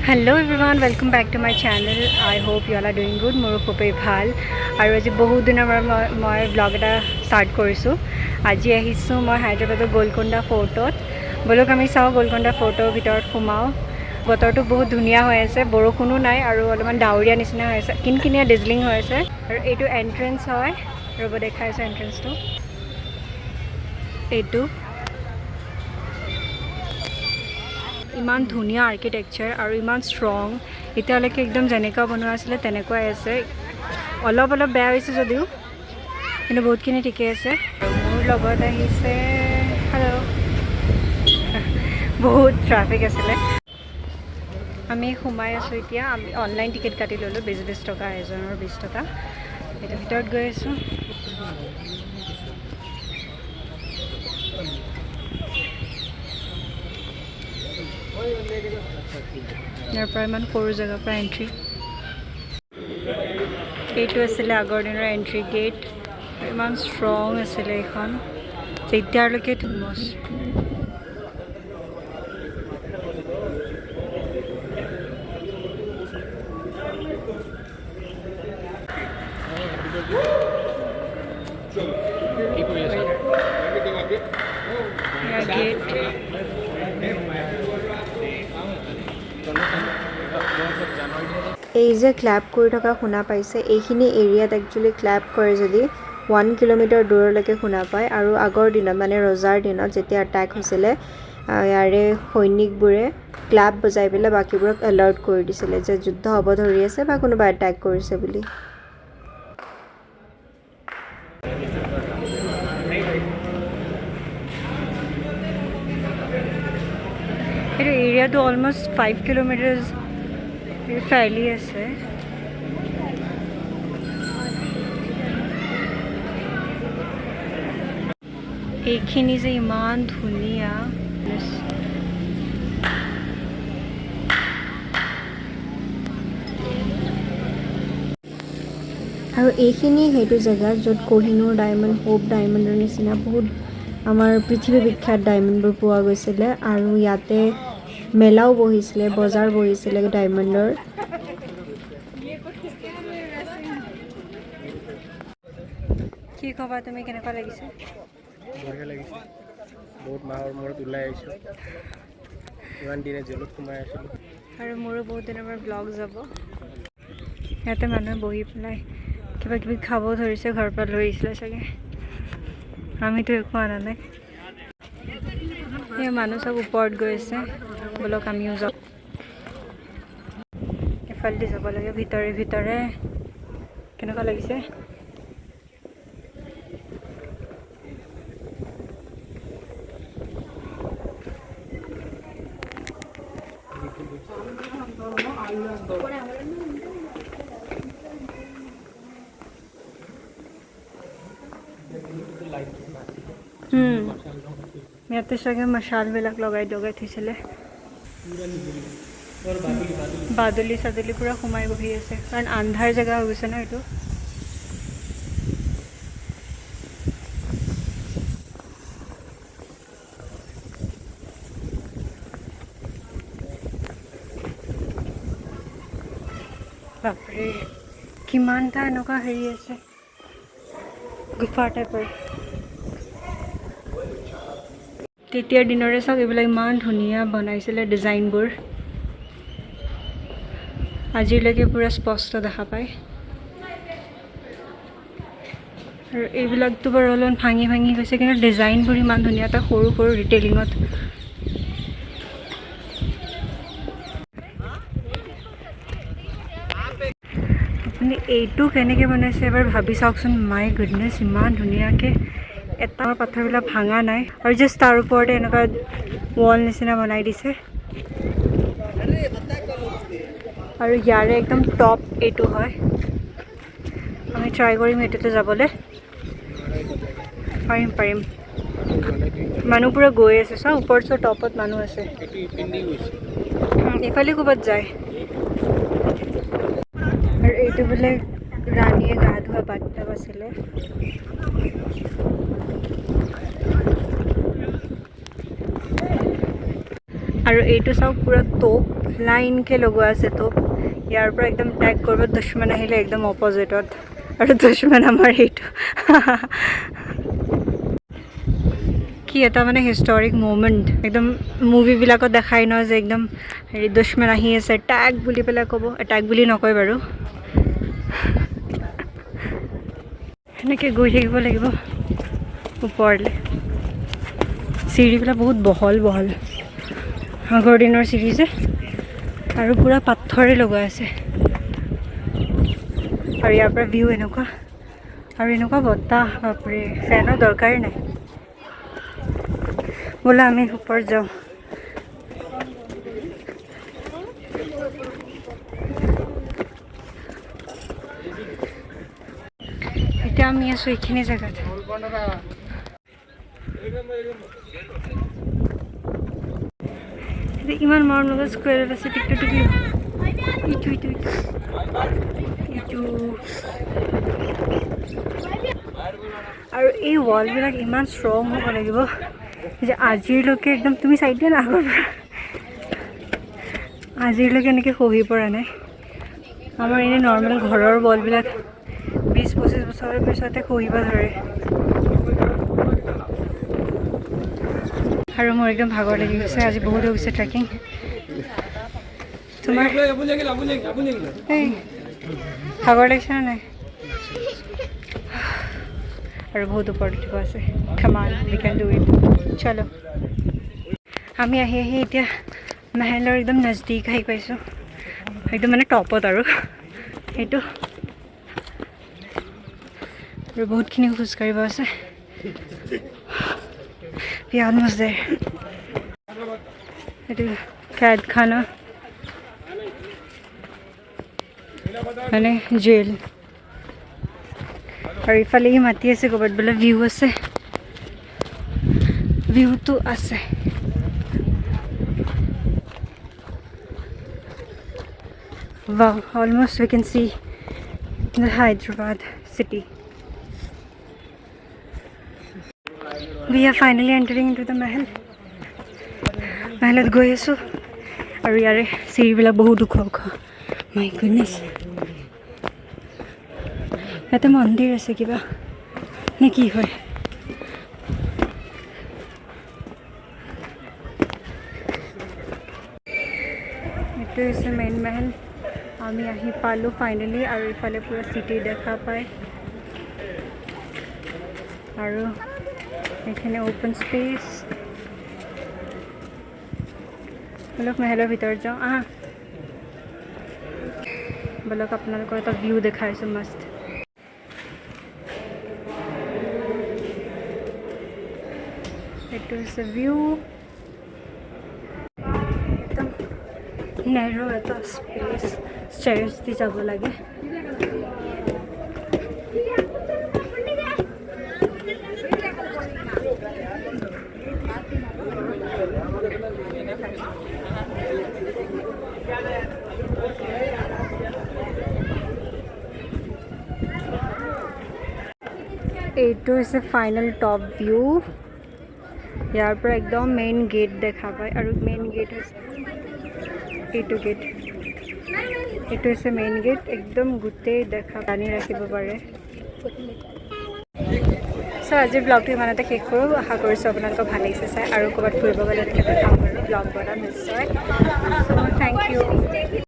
Hello everyone welcome back to my channel I hope you all are doing good मोर खूबेই ভাল আৰু আজি বহুত দিনৰ মই ব্লগ এটা ষ্টাৰ্ট কৰিছোঁ। আজি আহিছোঁ মই হায়দৰাবাদৰ গোলকোণ্ডা ফৰ্টত। বলক আমি চাওঁ গোলকোণ্ডা ফৰ্টৰ ভিতৰত সোমাওঁ। বতৰটো বহুত ধুনীয়া হৈ আছে, বৰষুণো নাই আৰু অলপমান ডাৱৰীয়া নিচিনা হৈ আছে, কিনকিনীয়া ডিজলিং হৈ আছে। আৰু এইটো এণ্ট্ৰেন্স হয়, ৰ'ব দেখাইছোঁ এণ্ট্ৰেন্সটো। এইটো ইমান ধুনীয়া আৰ্কিটেকচাৰ আৰু ইমান ষ্ট্ৰং, এতিয়ালৈকে একদম যেনেকুৱা বনোৱা আছিলে তেনেকুৱাই আছে। অলপ বেয়া হৈছে যদিও কিন্তু বহুতখিনি ঠিকেই আছে। মোৰ লগত আহিছে হেল্ল' বহুত ট্ৰাফিক আছিলে। আমি সোমাই আছোঁ এতিয়া। আমি অনলাইন টিকেট কাটি ল'লোঁ 20 টকা, এজনৰ 20 টকা। এতিয়া ভিতৰত গৈ আছোঁ। ইয়াৰ পৰা ইমান সৰু জেগাৰ পৰা এণ্ট্ৰি। এইটো আছিলে আগৰ দিনৰ এণ্ট্ৰি গেট, ইমান ষ্ট্ৰং আছিলে এইখন, তেতিয়ালৈকে ফেমাছ। গেট এই যে ক্লাব কৰি থকা শুনা পাইছে, এইখিনি এৰিয়াত একচুৱেলি ক্লাব কৰে যদি 1 কিলোমিটাৰ দূৰলৈকে শুনা পায়। আৰু আগৰ দিনত মানে ৰজাৰ দিনত যেতিয়া এটেক হৈছিলে, ইয়াৰে সৈনিকবোৰে ক্লাব বজাই পেলাই বাকীবোৰক এলাৰ্ট কৰি দিছিলে যে যুদ্ধ হ'ব ধৰি আছে বা কোনোবা এটেক কৰিছে বুলি। এইটো এৰিয়াটো অলমষ্ট 5 কিলোমিটাৰ্ছ ফেলি আছে। এইখিনি যে ইমান ধুনীয়া, আৰু এইখিনি সেইটো জেগা য'ত কোহিনুৰ ডায়মণ্ড, হোপ ডায়মণ্ডৰ নিচিনা বহুত আমাৰ পৃথিৱী বিখ্যাত ডায়মণ্ডবোৰ পোৱা গৈছিলে। আৰু ইয়াতে মেলাও বহিছিলে, বজাৰ বহিছিলে ডায়মণ্ডৰ। কি ক'বা তুমি, কেনেকুৱা লাগিছে? বঢ়িয়া লাগিছে, বহুত মাহৰ মূৰত ওলাই আহিছোঁ, ইমান দিনে জেলত সোমাই আছিলোঁ। আৰু মোৰো বহুত দিনৰ পৰা ব্লগ যাব। ইয়াতে মানুহে বহি পেলাই কিবা কিবি খাব ধৰিছে, ঘৰৰ পৰা লৈ আহিছিলে চাগে, আমিতো একো অনা নাই। এই মানুহ চব ওপৰত গৈ আছে, বলক আমিও যাওঁ। এফালেদি যাব লাগে ভিতৰে ভিতৰে। কেনেকুৱা লাগিছে? ইয়াতে চাগে মছালবিলাক লগাই থৈছিলে। বাদুলি চাদুলি পূৰা সোমাই বহি আছে, কাৰণ আন্ধাৰ জেগা হৈ গৈছে ন এইটো। বাপৰে, কিমানটা এনেকুৱা হেৰি আছে, গুফা টাইপৰ। তেতিয়াৰ দিনৰে চাওক, এইবিলাক ইমান ধুনীয়া বনাইছিলে ডিজাইনবোৰ, আজিলৈকে পূৰা স্পষ্ট দেখা পায়। আৰু এইবিলাকতো বাৰু অলপমান ভাঙি গৈছে, কিন্তু ডিজাইনবোৰ ইমান ধুনীয়া, এটা সৰু সৰু ৰিটেইলিঙত। আপুনি এইটো কেনেকৈ বনাইছে এবাৰ ভাবি চাওকচোন। মাই গুডনেছ, ইমান ধুনীয়াকৈ এটা পাথৰবিলাক ভাঙা নাই, আৰু জাষ্ট তাৰ ওপৰতে এনেকুৱা ৱাল নিচিনা বনাই দিছে। আৰু ইয়াৰে একদম টপ এইটো হয়। আমি ট্ৰাই কৰিম এইটোতে যাবলৈ। পাৰিম। মানুহবোৰে গৈ আছে, চোৱা ওপৰত, চোৱা টপত মানুহ আছে। এইফালে ক'ৰবাত যায়। আৰু এইটো বোলে ৰাণীয়ে গা ধোৱা বাথটাব আছিলে। আৰু এইটো চাওক পুৰা তোপ লাইনকৈ লগোৱা আছে তোপ ইয়াৰ পৰা একদম ট্যাগ কৰিব দুশ্মন আহিলে একদম অপজিটত আৰু দুশ্মন আমাৰ এইটো কি এটা মানে হিষ্টৰিক মুমেণ্ট একদম মুভিবিলাকত দেখাই ন যে একদম হেৰি দুশ্মন আহি আছে ট্যাগ বুলি পেলাই ক'ব ট্যাগ বুলি নকয় বাৰু এনেকৈ গৈ থাকিব লাগিব ওপৰলৈ চিৰিবিলাক বহুত বহল বহল আগৰ দিনৰ চিৰি যে আৰু পুৰা পাথৰে লগোৱা আছে আৰু ইয়াৰ পৰা ভিউ এনেকুৱা আৰু এনেকুৱা বতাহ বাপৰে ফেনৰ দৰকাৰেই নাই ব'লা আমি ওপৰত যাওঁ এতিয়া আমি আছোঁ এইখিনি জেগাত ইমান মৰম লগা স্কুৱেৰত আছে টিকটু টিকি ইটো ইটো ইটো আৰু এই ৱালবিলাক ইমান ষ্ট্ৰং হ'ব লাগিব যে আজিলৈকে একদম তুমি চাই দিয়া না আগৰ পৰা আজিলৈকে এনেকৈ খহি পৰা নাই আমাৰ এনেই নৰ্মেল ঘৰৰ ৱালবিলাক 20-25 বছৰৰ পিছতে খহিব ধৰে আৰু মোৰ একদম ভাগৰ লাগি গৈছে আজি বহুত হৈ গৈছে ট্ৰেকিং তোমাৰ এই ভাগৰ লাগিছে নে নাই আৰু বহুত ওপৰত উঠিব আছে কামান উই কেন ডু ইট চলো আমি আহি আহি এতিয়া মেহেলৰ একদম নজদিক আহি পাইছোঁ একদম মানে টপত আৰু সেইটো আৰু বহুতখিনি খোজকাঢ়িব আছে অলমষ্ট দেৰ এইটো কেদখানা মানে জেল আৰু ইফালে ই মাতি আছে ক'ৰবাত বোলে ভিউ আছে ভিউটো আছে wow almost we can see the Hyderabad city we are finally entering into the mahal mahalat গৈ আছোঁ আৰু ইয়াৰে চিৰিবিলাক বহুত ওখ ওখ my goodness ইয়াতে মন্দিৰ আছে কিবা নে কি হয় এইটো হৈছে মেইন মেহেল আমি আহি পালোঁ ফাইনেলি আৰু ইফালে পুৰা চিটি দেখা পায় আৰু এইখিনি অ'পেন স্পেচ বলক মেহেলৰ ভিতৰত যাওঁ আহা বলক আপোনালোকৰ এটা ভিউ দেখাইছোঁ মস্ত এইটো হৈছে ভিউ একদম নেৰো এটা স্পেচ ষ্টেয়াৰ্ছ দি যাব লাগে এইটো হৈছে ফাইনেল টপ ভিউ ইয়াৰ পৰা একদম মেইন গেট দেখা পায় আৰু মেইন গেট হৈছে এইটো গেট এইটো হৈছে মেইন গেট একদম গোটেই দেখা টানি ৰাখিব পাৰে চ' আজিৰ ব্লগটো ইমানতে শেষ কৰোঁ আশা কৰিছোঁ আপোনালোকক ভাল লাগিছে চাই আৰু ক'ৰবাত ফুৰিব গ'লে এনেকৈ দেখাম বাৰু ব্লগ বনাম নিশ্চয় চ' থেংক ইউ